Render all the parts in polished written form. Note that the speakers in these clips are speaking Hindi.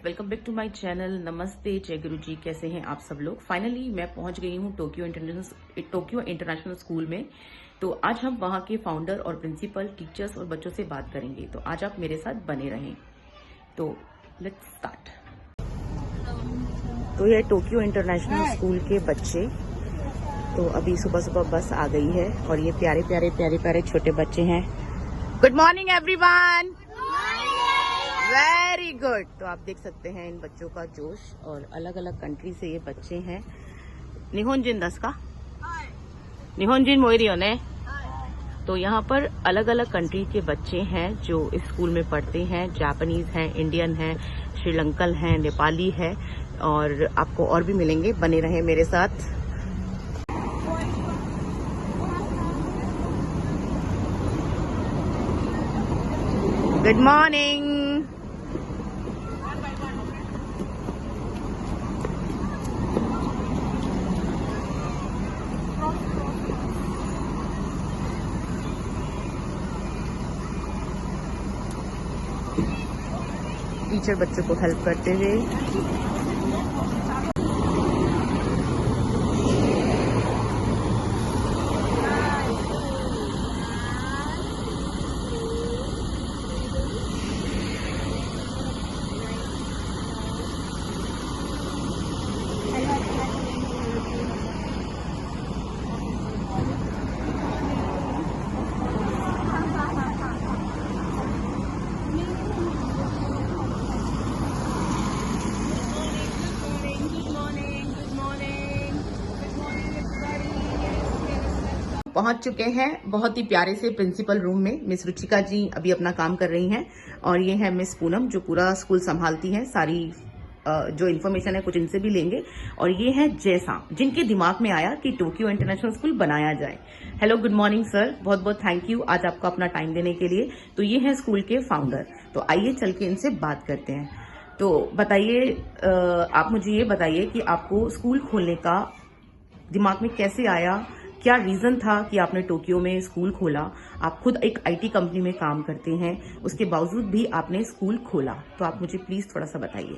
Welcome back to my channel. नमस्ते, जय गुरु जी। कैसे हैं आप सब लोग। फाइनली मैं पहुंच गई हूं टोक्यो इंटरनेशनल स्कूल में। तो आज हम वहां के फाउंडर और प्रिंसिपल, टीचर्स और बच्चों से बात करेंगे। तो आज आप मेरे साथ बने रहें। तो लेट्स स्टार्ट। तो ये टोक्यो इंटरनेशनल स्कूल के बच्चे। तो अभी सुबह सुबह बस आ गई है और ये प्यारे प्यारे प्यारे प्यारे छोटे बच्चे हैं। Good morning everyone. Very good. तो आप देख सकते हैं इन बच्चों का जोश, और अलग अलग कंट्री से ये बच्चे हैं। निहोंजिन दस का निहोंजिन मोइरियो ने। तो यहाँ पर अलग अलग कंट्री के बच्चे हैं जो इस स्कूल में पढ़ते हैं। जापानीज हैं, इंडियन हैं, श्रीलंकन हैं, नेपाली है, और आपको और भी मिलेंगे। बने रहे मेरे साथ। Good morning. टीचर बच्चों को हेल्प करते हुए। पहुंच चुके हैं बहुत ही प्यारे से प्रिंसिपल रूम में। मिस रुचिका जी अभी अपना काम कर रही हैं, और ये है मिस पूनम जो पूरा स्कूल संभालती हैं। सारी जो इन्फॉर्मेशन है कुछ इनसे भी लेंगे। और ये है जैसा, जिनके दिमाग में आया कि टोक्यो इंटरनेशनल स्कूल बनाया जाए। Hello, good morning sir. बहुत बहुत थैंक यू आज आपको अपना टाइम देने के लिए। तो ये है स्कूल के फाउंडर। तो आइए चल के इनसे बात करते हैं। तो बताइए, आप मुझे ये बताइए कि आपको स्कूल खोलने का दिमाग में कैसे आया, क्या रीजन था कि आपने टोक्यो में स्कूल खोला। आप खुद एक आईटी कंपनी में काम करते हैं, उसके बावजूद भी आपने स्कूल खोला। तो आप मुझे प्लीज थोड़ा सा बताइए।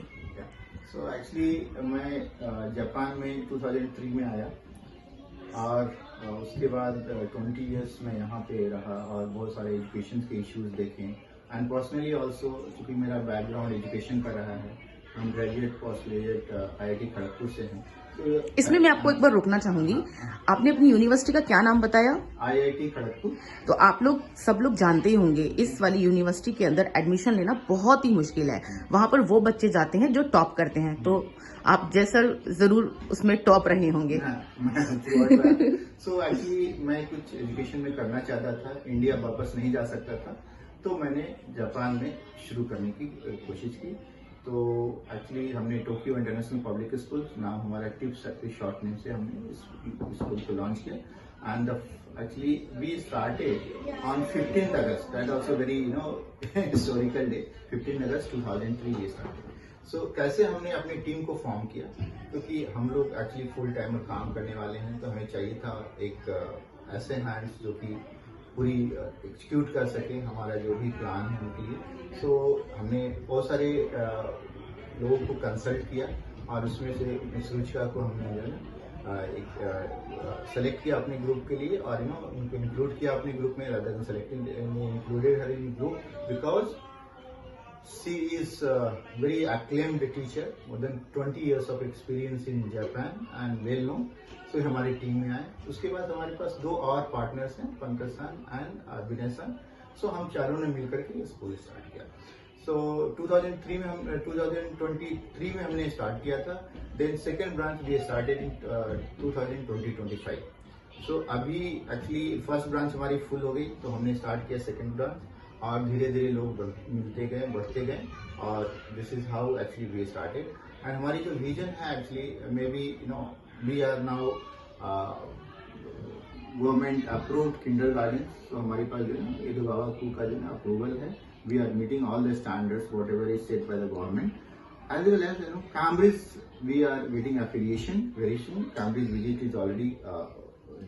सो एक्चुअली मैं जापान में 2003 में आया, और उसके बाद 20 इयर्स में यहाँ पे रहा और बहुत सारे एजुकेशन के इश्यूज देखे। एंड पर्सनली ऑल्सो, क्योंकि मेरा बैकग्राउंड एजुकेशन का रहा है, हम graduate post graduate IIT Kharagpur से हैं। तो इसमें मैं आपको एक बार रोकना चाहूंगी। आपने अपनी यूनिवर्सिटी का क्या नाम बताया? IIT खड़गपुर। तो आप लोग सब लोग जानते ही होंगे, इस वाली यूनिवर्सिटी के अंदर एडमिशन लेना बहुत ही मुश्किल है। वहां पर वो बच्चे जाते हैं जो टॉप करते हैं। तो आप जैसा जरूर उसमें टॉप रहे होंगे। सो एक्चुअली मैं कुछ एजुकेशन में करना चाहता था, इंडिया वापस नहीं जा सकता था, तो मैंने जापान में शुरू करने की कोशिश की। तो एक्चुअली हमने टोक्यो इंटरनेशनल पब्लिक स्कूल, नाम हमारा टिप्स शॉर्ट नेम से हमने इस स्कूल को लॉन्च किया। And actually we started on 15th August, that also very historical day. 15 August 2003 we started. So कैसे हमने अपनी टीम को फॉर्म किया, क्योंकि हम लोग एक्चुअली फुल टाइम काम करने वाले हैं, तो हमें चाहिए था एक ऐसे हैंड्स जो कि पूरी एग्जीक्यूट कर सके हमारा जो भी प्लान है उनके लिए। सो हमने बहुत सारे लोगों को कंसल्ट किया, और उसमें से मिस रुचिका को हमने जो है एक सेलेक्ट किया अपने ग्रुप के लिए, और उनको इंक्लूड किया अपने ग्रुप में। Rather than selecting, included her in group because she is a very acclaimed teacher, more than 20 years of experience in Japan and well known. So हमारी टीम में आए। उसके बाद हमारे पास 2 और पार्टनर्स हैं, पंकज सन एंड विनय सन। सो हम चारों ने मिलकर के स्कूल स्टार्ट किया। सो 2023 में हमने स्टार्ट किया था। Then second branch we started in 2025। So अभी एक्चुअली फर्स्ट ब्रांच हमारी फुल हो गई, तो हमने स्टार्ट किया सेकेंड ब्रांच, और धीरे धीरे लोग मिलते गए, बढ़ते गए, और this is how actually we started. And हमारी जो विजन है एक्चुअली, maybe we are now government approved kindergarten. तो हमारे पास जो है एडोगावा कू का जो है अप्रूवल है। We are meeting all the standards whatever is set by the government, as well as Cambridge we are getting affiliation very soon. Cambridge visit is already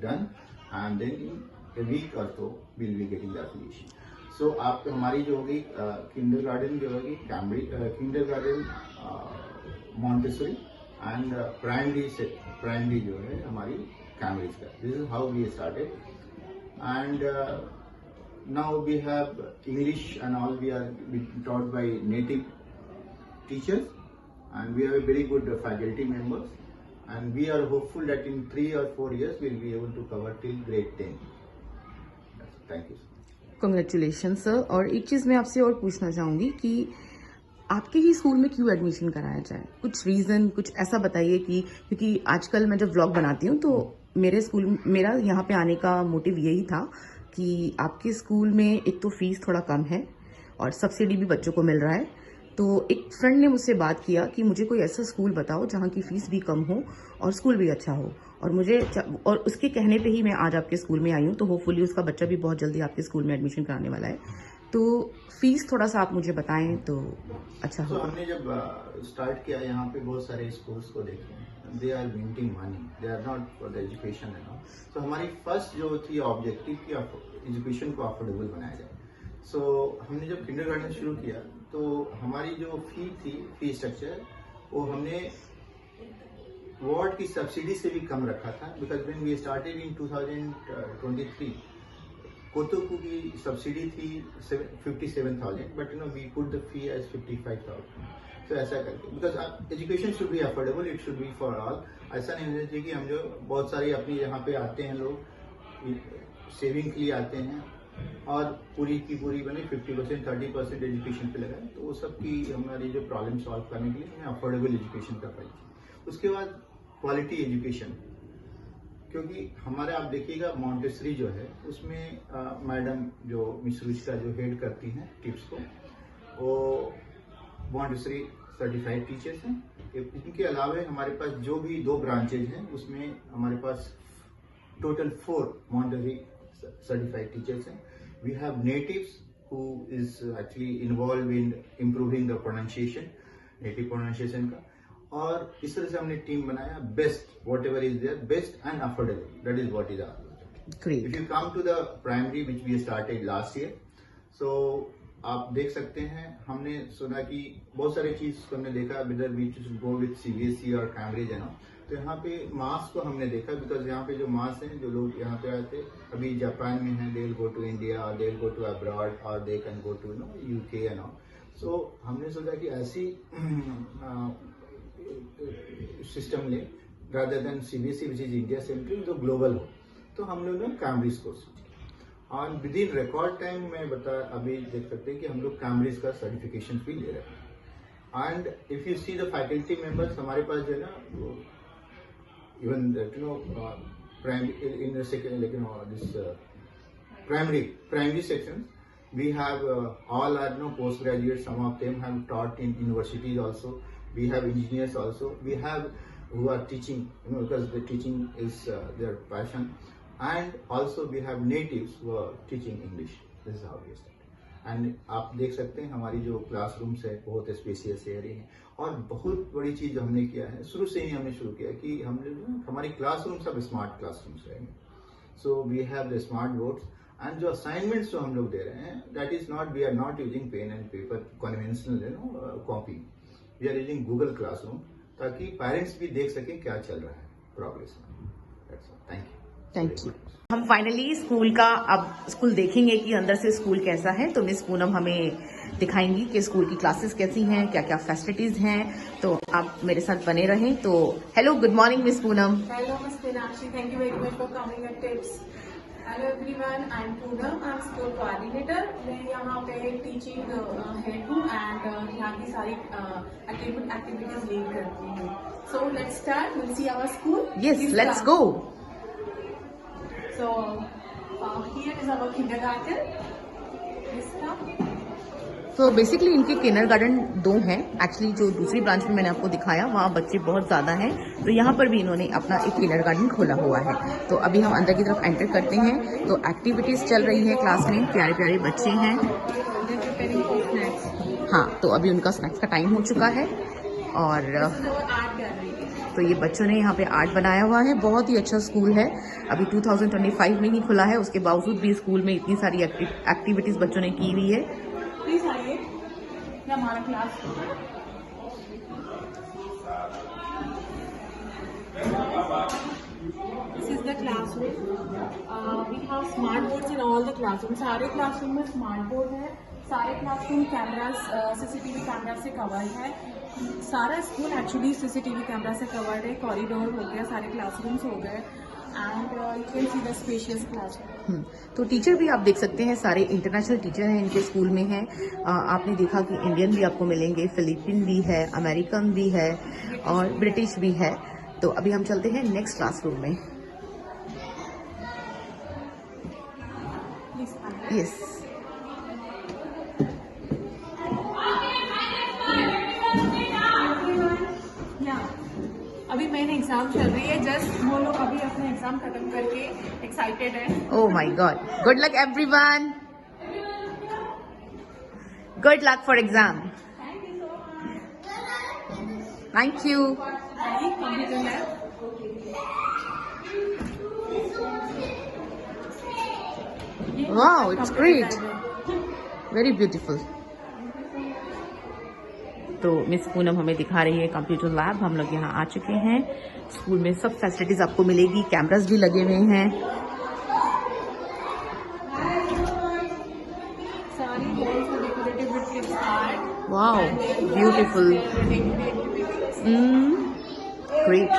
done, and then in a week or so we'll be getting the affiliation. So आप हमारी जो होगी किंडरगार्टन जो होगी किंडरगार्टन मॉन्टेसरी एंड प्राइमरी जो है हमारी कैम्ब्रिज का. This is how we started and now we have English and all we are taught by native teachers and we have a very good faculty members and we are hopeful that in 3 or 4 years we will be able to cover till grade 10. Thank you. Congratulation sir. और एक चीज़ मैं आपसे और पूछना चाहूँगी कि आपके ही स्कूल में क्यों एडमिशन कराया जाए, कुछ रीज़न कुछ ऐसा बताइए कि क्योंकि आजकल मैं जब व्लॉग बनाती हूँ तो मेरा यहाँ पे आने का मोटिव यही था कि आपके स्कूल में एक तो फीस थोड़ा कम है और सब्सिडी भी बच्चों को मिल रहा है. तो एक फ्रेंड ने मुझसे बात किया कि मुझे कोई ऐसा स्कूल बताओ जहाँ की फीस भी कम हो और स्कूल भी अच्छा हो, और उसके कहने पे ही मैं आज आपके स्कूल में आई हूँ. तो होपफुली उसका बच्चा भी बहुत जल्दी आपके स्कूल में एडमिशन कराने वाला है. तो फीस थोड़ा सा आप मुझे बताएं तो अच्छा हो. हमने जब स्टार्ट किया यहाँ पे बहुत सारे स्कूल्स को देखे, they are minting money, they are not for the education and all. तो हमारी फर्स्ट जो थी ऑब्जेक्टिव कि एजुकेशन को अफोर्डेबल बनाया जाए. सो हमने जब किंडरगार्टन शुरू किया तो हमारी जो फी स्ट्रक्चर वो हमने वार्ड की सब्सिडी से भी कम रखा था. Because when we started in 2023 Kotoku की सब्सिडी थी 57,000 but we put the fee as 55,000. तो ऐसा करके because education should be affordable, it should be for all. ऐसा नहीं होना चाहिए कि हम जो बहुत सारे अपनी यहाँ पे आते हैं लोग सेविंग के लिए आते हैं और पूरी की पूरी बने 50% 30% एजुकेशन पे लगाए. तो वो सब की हमारी जो प्रॉब्लम सॉल्व करने के लिए हमें अफोर्डेबल एजुकेशन का चाहिए. उसके बाद क्वालिटी एजुकेशन, क्योंकि हमारे आप देखिएगा मॉन्टेसरी जो है उसमें मैडम जो मिस रुचिका जो हेड करती हैं टिप्स को, वो मॉन्टेसरी सर्टिफाइड टीचर्स हैं. इनके अलावा हमारे पास जो भी 2 ब्रांचेज हैं उसमें हमारे पास टोटल 4 मॉन्टेसरी certified teachers हैं. We have natives who is actually involved in improving the pronunciation, native pronunciation का. और इस तरह से हमने टीम बनाया best whatever is there, best and affordable. That is what is our. Great. If you come to the primary which we started last year, so आप देख सकते हैं हमने सुना कि बहुत सारी चीज को हमने देखा whether we should go with CBSE और Cambridge है ना. तो यहाँ पे मास को हमने देखा बिकॉज यहाँ पे जो मास हैं जो लोग यहाँ पे आए थे अभी जापान में हैं, they will go to India और they will go to abroad और they can go to UK and all. So हमने सोचा कि ऐसी सिस्टम ले rather than CBSE which is India centric जो ग्लोबल हो. तो हम लोग ने कैम्ब्रिज कोर्स और विद इन रिकॉर्ड टाइम में अभी देख सकते हैं कि हम लोग कैम्ब्रिज का सर्टिफिकेशन भी ले रहे हैं. And if you see the faculty members हमारे पास जो है ना even primary in the second this primary sections we have all are postgraduates. Some of them have taught in universities also. We have engineers also. We have who are teaching because the teaching is their passion, and also we have natives who are teaching English. This is how we start. And आप देख सकते हैं हमारी जो क्लासरूम्स है बहुत स्पेशियस एरिया है. और बहुत बड़ी चीज जो हमने किया है शुरू से ही हमने शुरू किया कि हम लोग हमारी क्लासरूम सब स्मार्ट क्लासरूम्स रहेंगे. So we have the smart boards and जो असाइनमेंट्स जो हम लोग दे रहे हैं that is not we are not using pen and paper conventional copy. We are using Google classroom ताकि पेरेंट्स भी देख सकें क्या चल रहा है प्रोग्रेस में. Thank you. हम फाइनली स्कूल का अब स्कूल देखेंगे कि अंदर से स्कूल कैसा है. तो मिस पूनम हमें दिखाएंगी कि स्कूल की क्लासेस कैसी हैं, क्या क्या फैसिलिटीज हैं. तो आप मेरे साथ बने रहें. तो hello, good morning miss Poonam. Hello miss Meenakshi, thank you very much for coming at tips. Hello everyone, I am Poonam, I am school coordinator. मैं यहाँ पे टीचिंग हेड हूँ एंड यहाँ की सारी एक्टिविटीज लीड करती हूँ. So let's start, will see our school. Yes, let's go. So here is our kindergarten. तो बेसिकली इनके किंडरगार्टन 2 हैं. एक्चुअली जो दूसरी ब्रांच में मैंने आपको दिखाया वहाँ बच्चे बहुत ज़्यादा हैं, तो यहाँ पर भी इन्होंने अपना एक किंडरगार्टन खोला हुआ है. तो अभी हम अंदर की तरफ एंटर करते हैं. तो एक्टिविटीज़ चल रही है क्लास में, प्यारे प्यारे बच्चे हैं. हाँ, तो अभी उनका स्नैक्स का टाइम हो चुका है. और आर्ट गैलरी। तो ये बच्चों ने यहाँ पे आर्ट बनाया हुआ है। बहुत ही अच्छा स्कूल है। अभी 2025 में ही खुला है, उसके बावजूद भी स्कूल में इतनी सारी एक्टिविटीज बच्चों ने की हुई है। प्लीज आइए, ये हमारा class. This is the classroom. We have smart boards in all the classroom. सारे क्लासरूम में स्मार्ट बोर्ड है। सारे क्लासरूम कैमरास सीसीटीवी कैमरा से कवर्ड है। सारा स्कूल एक्चुअली सीसीटीवी कैमरा से कवर्ड है। कॉरिडोर हो गया, सारे क्लासरूम्स हो गए and you can see the spacious classroom. तो टीचर भी आप देख सकते हैं, सारे इंटरनेशनल टीचर हैं इनके स्कूल में हैं। आपने देखा कि इंडियन भी आपको मिलेंगे, फिलिपिन भी है, अमेरिकन भी है और ब्रिटिश भी है। तो अभी हम चलते हैं नेक्स्ट क्लासरूम में। यस, अभी मेन एग्जाम चल रही है। जस्ट वो लोग अभी अपने एग्जाम खत्म करके एक्साइटेड है। Oh my God, good luck everyone, good luck for exam. Thank you. Computer lab. Wow, it's great, very beautiful. तो मिस पूनम हमें दिखा रही है कंप्यूटर लैब। हम लोग यहाँ आ चुके हैं। स्कूल में सब फैसिलिटीज आपको मिलेगी, कैमरास भी लगे हुए हैं। सारी walls are decorated with kids art. Wow, beautiful, great.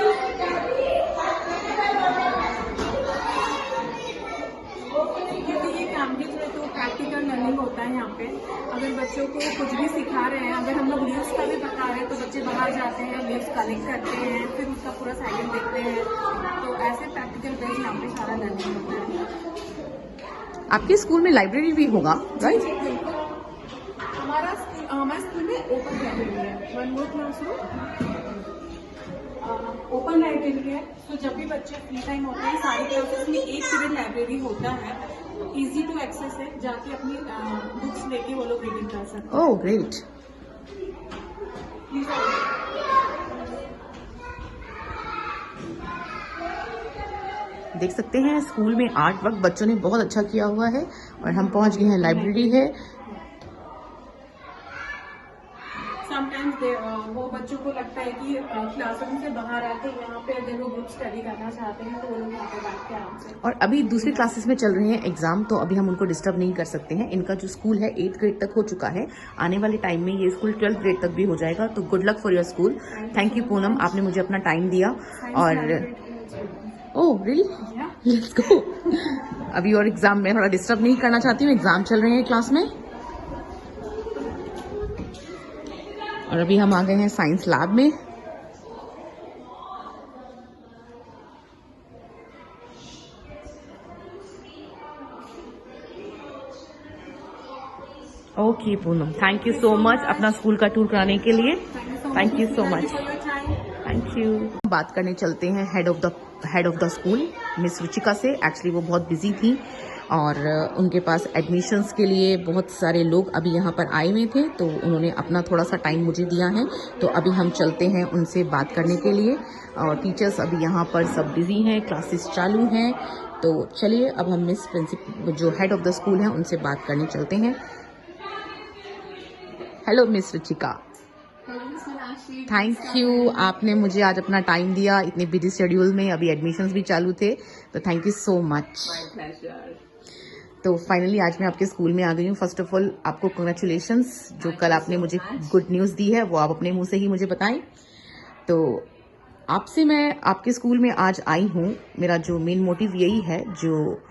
Practical learning होता है यहाँ पे। अगर बच्चों को कुछ भी सिखा रहे हैं, अगर हम लोग न्यूज़ का भी बता रहे हैं तो बच्चे बाहर जाते हैं, न्यूज़ कलेक्ट करते हैं, फिर उसका पूरा साइलेंट देखते हैं। तो ऐसे प्रैक्टिकल बेस्ड यहाँ पे सारा लर्निंग होता है। आपके स्कूल में लाइब्रेरी भी होगा, राइट? हमारे स्कूल में ओपन लाइब्रेरी है। One more classroom open library है। तो जब भी बच्चे फ्री टाइम होते हैं, सारी क्लासेस में एक पीरियड लाइब्रेरी होता है। इजी टू एक्सेस है, जाके अपनी बुक्स लेके वो लोग रीडिंग कर सकते हैं। Oh great. देख सकते हैं स्कूल में आर्ट वर्क बच्चों ने बहुत अच्छा किया हुआ है। और हम पहुंच गए हैं, लाइब्रेरी है। समटाइम्स वो बच्चों को लगता है कि क्लासरूम से बाहर आके यहाँ पे अगर वो बुक स्टडी करना चाहते हैं तो वो लोग यहाँ पे बैठ के आराम से। और अभी दूसरी क्लासेस में चल रहे हैं एग्जाम, तो अभी हम उनको डिस्टर्ब नहीं कर सकते हैं। इनका जो स्कूल है 8th ग्रेड तक हो चुका है। आने वाले टाइम में ये स्कूल 12th ग्रेड तक भी हो जाएगा। तो good luck for your school. Thank you Poonam, आपने मुझे अपना टाइम दिया। और ओह रियली, लेट्स गो। अभी और एग्जाम में थोड़ा डिस्टर्ब नहीं करना चाहती हूँ, एग्जाम चल रहे हैं क्लास में। और अभी हम आ गए हैं साइंस लैब में। Okay Poonam, thank you so much अपना स्कूल का टूर कराने के लिए। Thank you so much, thank you. बात करने चलते हैं head of the school miss Ruchika से। एक्चुअली वो बहुत बिजी थी और उनके पास एडमिशन्स के लिए बहुत सारे लोग अभी यहाँ पर आए हुए थे, तो उन्होंने अपना थोड़ा सा टाइम मुझे दिया है। तो अभी हम चलते हैं उनसे बात करने के लिए। और टीचर्स अभी यहाँ पर सब बिजी हैं, क्लासेस चालू हैं। तो चलिए अब हम मिस प्रिंसिपल जो हेड ऑफ द स्कूल हैं उनसे बात करने चलते हैं। Hello miss Ruchika, thank you, आपने मुझे आज अपना टाइम दिया इतने बिजी शेड्यूल में। अभी एडमिशन्स भी चालू थे, तो थैंक यू सो मच। तो फाइनली आज मैं आपके स्कूल में आ गई हूँ। फर्स्ट ऑफ ऑल आपको कंग्रेचुलेशंस, जो कल आपने मुझे गुड न्यूज़ दी है वो आप अपने मुंह से ही मुझे बताएं। तो आपसे मैं आपके स्कूल में आज आई हूँ, मेरा जो मेन मोटिव यही है, जो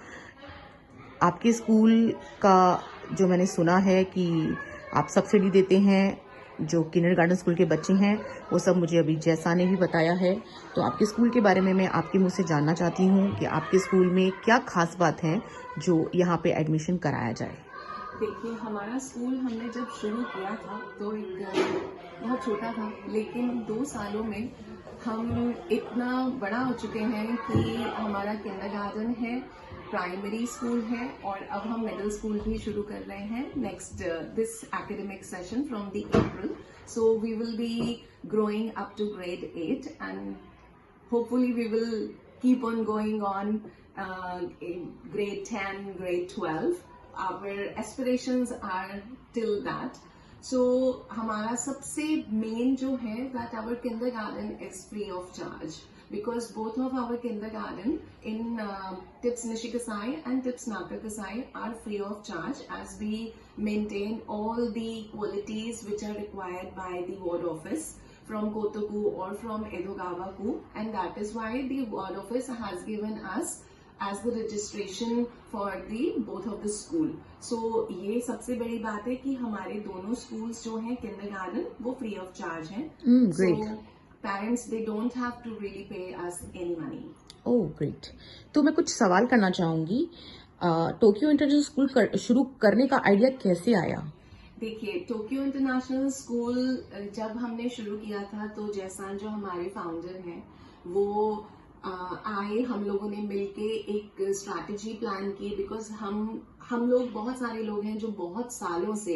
आपके स्कूल का जो मैंने सुना है कि आप सब्सिडी देते हैं जो किंडरगार्टन स्कूल के बच्चे हैं, वो सब मुझे अभी जैसा ने भी बताया है। तो आपके स्कूल के बारे में मैं आपके मुंह से जानना चाहती हूँ कि आपके स्कूल में क्या खास बात है जो यहाँ पे एडमिशन कराया जाए। देखिए, हमारा स्कूल हमने जब शुरू किया था तो एक बहुत छोटा था, लेकिन 2 सालों में हम इतना बड़ा हो चुके हैं कि हमारा किंडरगार्टन है, प्राइमरी स्कूल है और अब हम मिडिल स्कूल भी शुरू कर रहे हैं next this academic session from the April. So we will be growing up to grade 8, and hopefully we will keep on going on in grade 10, grade 12. Our aspirations are till that. So हमारा सबसे main जो है that our kindergarten is free of charge, because both of our kindergarten in TIPS Nishikasai and TIPS Natakasai are free of charge, as we maintain all the qualities which are required by the ward office from Kotoku or from Edogawa-ku, and that is why the ward office has given us as the registration for the both of the school. So ये सबसे बड़ी बात है कि हमारे दोनों schools जो हैं kindergarten वो free of charge हैं. Great. So parents, they don't have to really pay us any money. Oh great. तो मैं कुछ सवाल करना चाहूंगी. टोक्यो इंटरनेशनल स्कूल शुरू करने का आइडिया कैसे आया? देखिए, टोक्यो इंटरनेशनल स्कूल जब हमने शुरू किया था तो जैसा जो हमारे फाउंडर हैं वो आए, हम लोगों ने मिलके एक स्ट्रैटेजी प्लान की, बिकॉज हम लोग बहुत सारे लोग हैं जो बहुत सालों से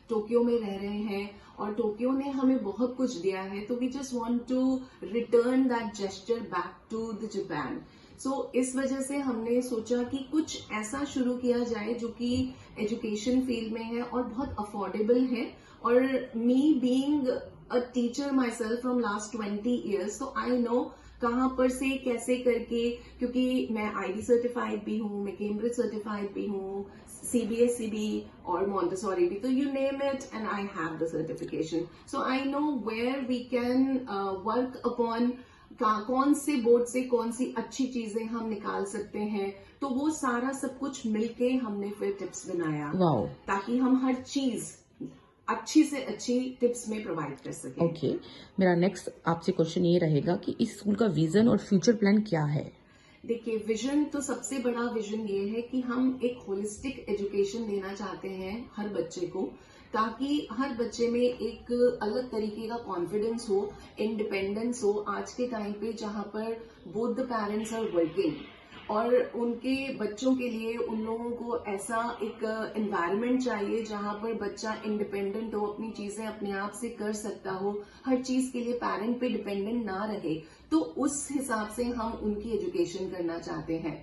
टोक्यो में रह रहे हैं और टोक्यो ने हमें बहुत कुछ दिया है, तो we just want to return that gesture back to the Japan. So इस वजह से हमने सोचा कि कुछ ऐसा शुरू किया जाए जो कि एजुकेशन फील्ड में है और बहुत अफोर्डेबल है. और me being a teacher my self from last 20 years, so I no कहाँ पर से कैसे करके, क्योंकि मैं IB सर्टिफाइड भी हूँ, मैं कैम्ब्रिज सर्टिफाइड भी हूँ, CBSE भी और मॉन्टेसोरी भी, तो you name it and I have the certification. So I know where we can work upon, कौन से बोर्ड से कौन सी अच्छी चीजें हम निकाल सकते हैं. तो वो सारा सब कुछ मिलके हमने फिर टिप्स बनाया, ताकि हम हर चीज अच्छी से अच्छी टिप्स में प्रोवाइड कर सके. ओके. मेरा नेक्स्ट आपसे क्वेश्चन ये रहेगा कि इस स्कूल का विजन और फ्यूचर प्लान क्या है? देखिए, विजन तो सबसे बड़ा विजन ये है कि हम एक होलिस्टिक एजुकेशन देना चाहते हैं हर बच्चे को, ताकि हर बच्चे में एक अलग तरीके का कॉन्फिडेंस हो, इंडिपेंडेंस हो. आज के टाइम पे जहां पर both the parents are working, और उनके बच्चों के लिए उन लोगों को ऐसा एक एनवायरनमेंट चाहिए जहां पर बच्चा इंडिपेंडेंट हो, अपनी चीजें अपने आप से कर सकता हो, हर चीज के लिए पेरेंट पे डिपेंडेंट ना रहे. तो उस हिसाब से हम उनकी एजुकेशन करना चाहते हैं.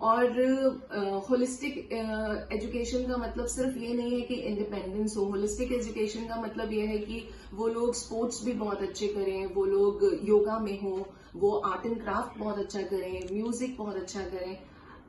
और होलिस्टिक एजुकेशन का मतलब सिर्फ ये नहीं है कि इंडिपेंडेंस हो. होलिस्टिक एजुकेशन का मतलब ये है कि वो लोग स्पोर्ट्स भी बहुत अच्छे करें, वो लोग योगा में हो, वो आर्ट एंड क्राफ्ट बहुत अच्छा करें, म्यूजिक बहुत अच्छा करें.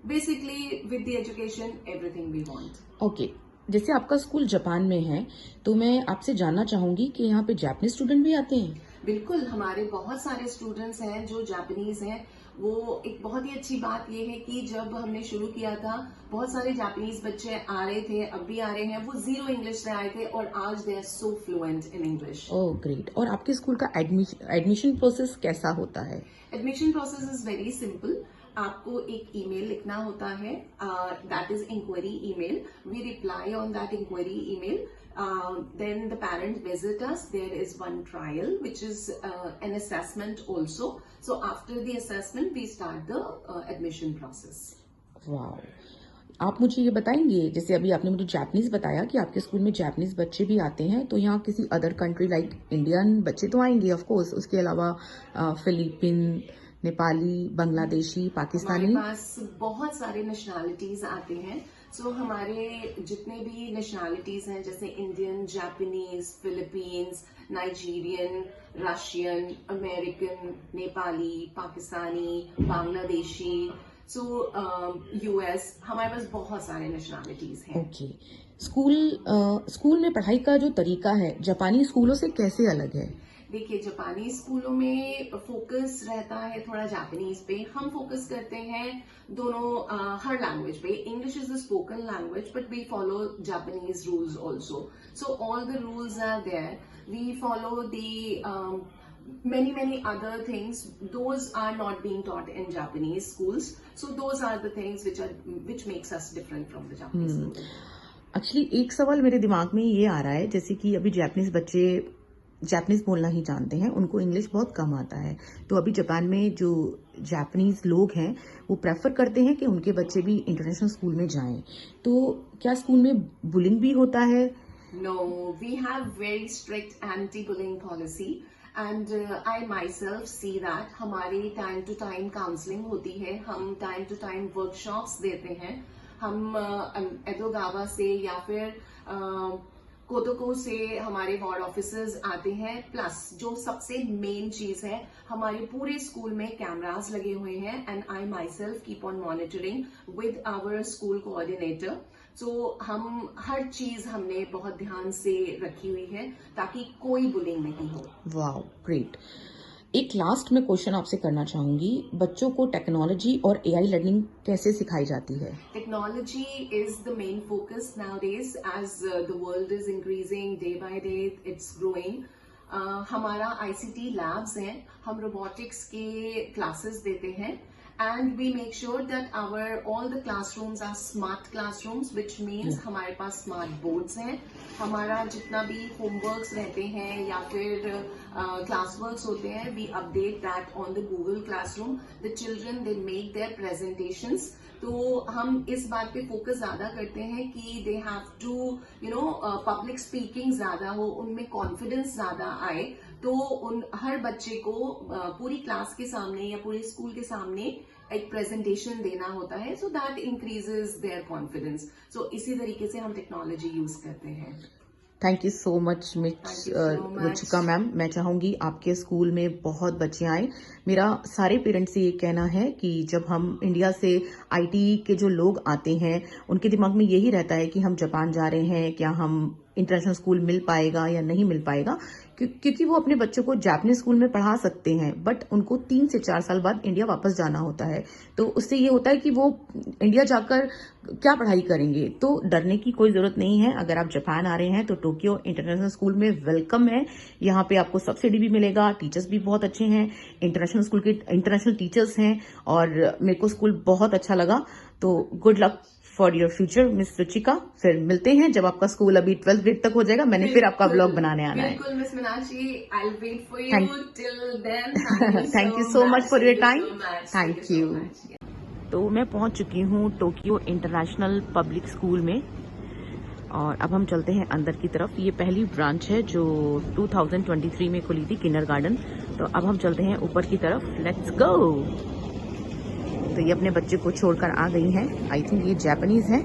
Basically with the education everything we want. Okay. जैसे आपका स्कूल जापान में है, तो मैं आपसे जानना चाहूंगी कि यहाँ पे जापानीज स्टूडेंट भी आते हैं? बिल्कुल, हमारे बहुत सारे स्टूडेंट्स हैं जो जापानीज हैं. वो एक बहुत ही अच्छी बात यह है कि जब हमने शुरू किया था बहुत सारे जापानीज बच्चे आ रहे थे, अब भी आ रहे हैं. वो जीरो इंग्लिश से आए थे और आज they are so fluent in English. Oh great. और आपके स्कूल का एडमिशन प्रोसेस कैसा होता है? Admission process is very simple. आपको एक ईमेल लिखना होता है, that is inquiry email. We reply on that inquiry email. Then the parents visit us. There is one trial, which is an assessment also. So after the assessment, we start the admission process. वाह. आप मुझे ये बताएंगे, जैसे अभी आपने मुझे जापानीज बताया कि आपके स्कूल में जापानीज बच्चे भी आते हैं, तो यहाँ किसी अदर कंट्री लाइक इंडियन बच्चे तो आएंगे ऑफ कोर्स, उसके अलावा फिलीपीन, नेपाली, बांग्लादेशी, पाकिस्तानी? हमारे पास बहुत सारे नेशनैलिटीज आते हैं. सो हमारे जितने भी नेशनैलिटीज हैं, जैसे Indian, Japanese, Philippines, Nigerian, Russian, American, Nepali, Pakistani, Bangladeshi, so US, हमारे पास बहुत सारे नेशनैलिटीज हैं. ओके. स्कूल में पढ़ाई का जो तरीका है जापानी स्कूलों से कैसे अलग है? देखिए, जापानी स्कूलों में फोकस रहता है थोड़ा जापानीज पे. हम फोकस करते हैं दोनों हर लैंग्वेज पे. English is the spoken language, but we follow Japanese rules also. So all the rules are there. We follow the many other things. Those are not being taught in Japanese schools. So those are the things which makes us different from the Japanese schools. Actually एक सवाल मेरे दिमाग में ये आ रहा है, जैसे कि अभी जापानीज बच्चे जापानीज बोलना ही जानते हैं, उनको इंग्लिश बहुत कम आता है. तो अभी जापान में जो जापानीज लोग हैं वो प्रेफर करते हैं कि उनके बच्चे भी इंटरनेशनल स्कूल में जाएं. तो क्या स्कूल में बुलिंग भी होता है? No, we have very strict anti-bullying policy. And I my self see that हमारी टाइम टू टाइम काउंसलिंग होती है, हम टाइम टू टाइम वर्कशॉप्स देते हैं, हम एदोगावा से या फिर कोतोको से हमारे वार्ड ऑफिसर्स आते हैं। प्लस जो सबसे मेन चीज है, हमारे पूरे स्कूल में कैमरास लगे हुए हैं and I myself keep on monitoring with our school coordinator. So हम हर चीज हमने बहुत ध्यान से रखी हुई है ताकि कोई बुलिंग नहीं हो। Wow, great. एक लास्ट में क्वेश्चन आपसे करना चाहूंगी, बच्चों को टेक्नोलॉजी और एआई लर्निंग कैसे सिखाई जाती है? Technology is the main focus nowadays as the world is increasing day by day, it's growing. हमारा ICT labs हैं, हम robotics के classes देते हैं and we make sure that all the classrooms are smart classrooms, which means हमारे पास smart boards हैं। हमारा जितना भी homeworks रहते हैं या फिर classworks होते हैं, we update that on the Google Classroom. The children, they make their presentations. तो हम इस बात पे फोकस ज्यादा करते हैं कि they have to public speaking ज्यादा हो, उनमें कॉन्फिडेंस ज्यादा आए। तो उन हर बच्चे को पूरी क्लास के सामने या पूरे स्कूल के सामने एक प्रेजेंटेशन देना होता है, so that increases their confidence. So इसी तरीके से हम टेक्नोलॉजी यूज करते हैं। Thank you so much miss Ruchika ma'am. मैं चाहूंगी आपके स्कूल में बहुत बच्चे आए। मेरा सारे पेरेंट्स से ये कहना है कि जब हम इंडिया से आईटी के जो लोग आते हैं, उनके दिमाग में यही रहता है कि हम जापान जा रहे हैं, क्या हम इंटरनेशनल स्कूल मिल पाएगा या नहीं मिल पाएगा, क्योंकि वो अपने बच्चों को जापानीज स्कूल में पढ़ा सकते हैं, बट उनको 3 से 4 साल बाद इंडिया वापस जाना होता है। तो उससे ये होता है कि वो इंडिया जाकर क्या पढ़ाई करेंगे। तो डरने की कोई जरूरत नहीं है। अगर आप जापान आ रहे हैं तो टोक्यो इंटरनेशनल स्कूल में वेलकम है। यहाँ पे आपको सब्सिडी भी मिलेगा, टीचर्स भी बहुत अच्छे हैं, इंटरनेशनल स्कूल के इंटरनेशनल टीचर्स हैं, और मेरे को स्कूल बहुत अच्छा लगा। तो good luck for your future miss Ruchika. फिर मिलते हैं जब आपका स्कूल अभी 12th ग्रेड तक हो जाएगा, मैंने फिर आपका ब्लॉग बनाने आना है। बिल्कुल miss Meenakshi, I will wait for you till then. Thank you so much for your time. Thank you. तो मैं पहुंच चुकी हूँ टोक्यो इंटरनेशनल पब्लिक स्कूल में, और अब हम चलते हैं अंदर की तरफ। ये पहली ब्रांच है जो 2023 में खुली थी, किंडरगार्टन। तो अब हम चलते हैं ऊपर की तरफ। Let's go. तो ये अपने बच्चे को छोड़कर आ गई हैं। आई थिंक ये जापानीज है।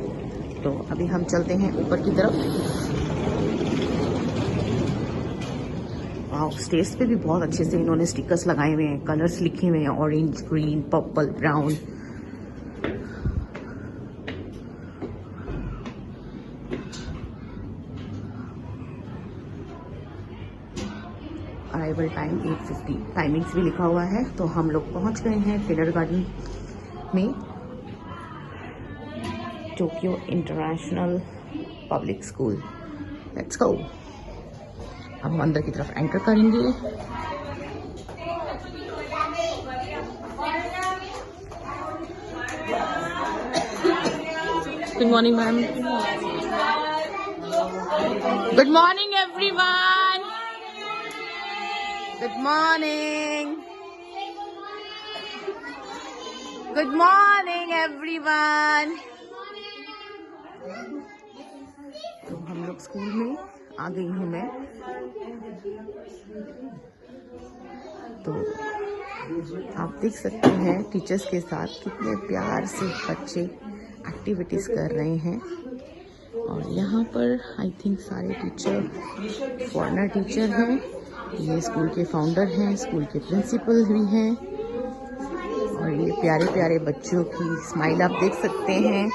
तो अभी हम चलते हैं ऊपर की तरफ। वाओ, स्टेज पे भी बहुत अच्छे से इन्होंने स्टिकर्स लगाए हुए हैं, कलर्स लिखे हुए हैं, orange, green, purple, brown. Arrival time 8:50, timings भी लिखा हुआ है। तो हम लोग पहुंच गए हैं किंडरगार्टन में, Tokyo international public school. Let's go. अब हम अंदर की तरफ एंटर करेंगे। Good morning ma'am. Good morning everyone. Good morning. Good morning everyone. तो हम लोग स्कूल में आ गई हूँ मैं। तो आप देख सकते हैं टीचर्स के साथ कितने प्यार से बच्चे एक्टिविटीज कर रहे हैं। और यहाँ पर आई थिंक सारे टीचर फॉरेनर टीचर हैं। ये स्कूल के फाउंडर हैं, स्कूल के प्रिंसिपल भी हैं, और ये प्यारे प्यारे बच्चों की स्माइल आप देख सकते हैं।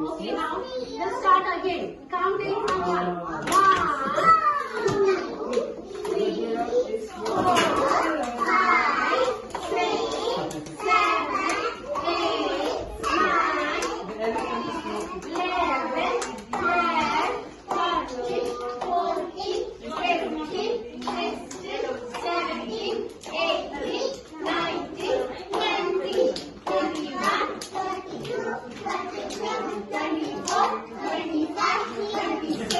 Okay, now let's start again. Counting from 1. 1, 2, 3, 4, 5, 6, 7, 8, 9, 11, 12, 13, 14, 15, 16, 17, 18, 19, 20, 21, 22, 23, 24, 25, 26,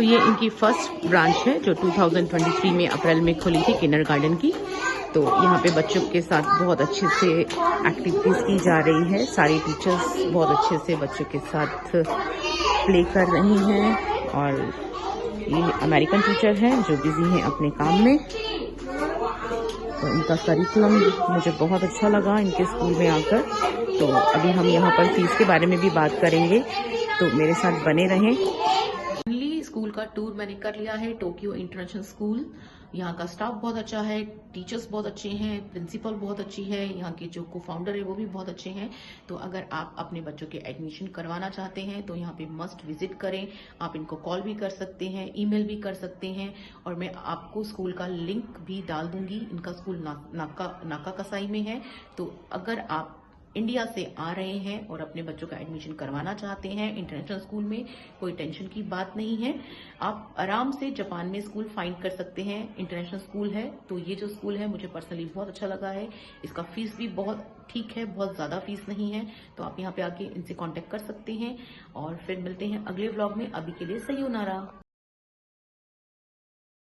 ये इनकी फर्स्ट ब्रांच है जो 2023 में अप्रैल में खुली थी किंडरगार्टन की। तो यहाँ पे बच्चों के साथ बहुत अच्छे से एक्टिविटीज़ की जा रही है। सारी टीचर्स बहुत अच्छे से बच्चों के साथ प्ले कर रही हैं और ये अमेरिकन टीचर हैं जो बिजी हैं अपने काम में। तो इनका करिकुलम मुझे बहुत अच्छा लगा इनके स्कूल में आकर। तो अभी हम यहाँ पर फीस के बारे में भी बात करेंगे, तो मेरे साथ बने रहें। फाइनली स्कूल का टूर मैंने कर लिया है, टोक्यो इंटरनेशनल स्कूल। यहाँ का स्टाफ बहुत अच्छा है, टीचर्स बहुत अच्छे हैं, प्रिंसिपल बहुत अच्छी है, यहाँ के जो को फाउंडर है वो भी बहुत अच्छे हैं। तो अगर आप अपने बच्चों के एडमिशन करवाना चाहते हैं तो यहाँ पे मस्ट विजिट करें। आप इनको कॉल भी कर सकते हैं, ईमेल भी कर सकते हैं, और मैं आपको स्कूल का लिंक भी डाल दूंगी। इनका स्कूल नाका कसाई में है। तो अगर आप इंडिया से आ रहे हैं और अपने बच्चों का एडमिशन करवाना चाहते हैं इंटरनेशनल स्कूल में, कोई टेंशन की बात नहीं है। आप आराम से जापान में स्कूल फाइंड कर सकते हैं। इंटरनेशनल स्कूल है, तो ये जो स्कूल है मुझे पर्सनली बहुत अच्छा लगा है। इसका फीस भी बहुत ठीक है, बहुत ज़्यादा फीस नहीं है। तो आप यहाँ पे आके इनसे कांटेक्ट कर सकते हैं और फिर मिलते हैं अगले व्लॉग में। अभी के लिए सयूनारा।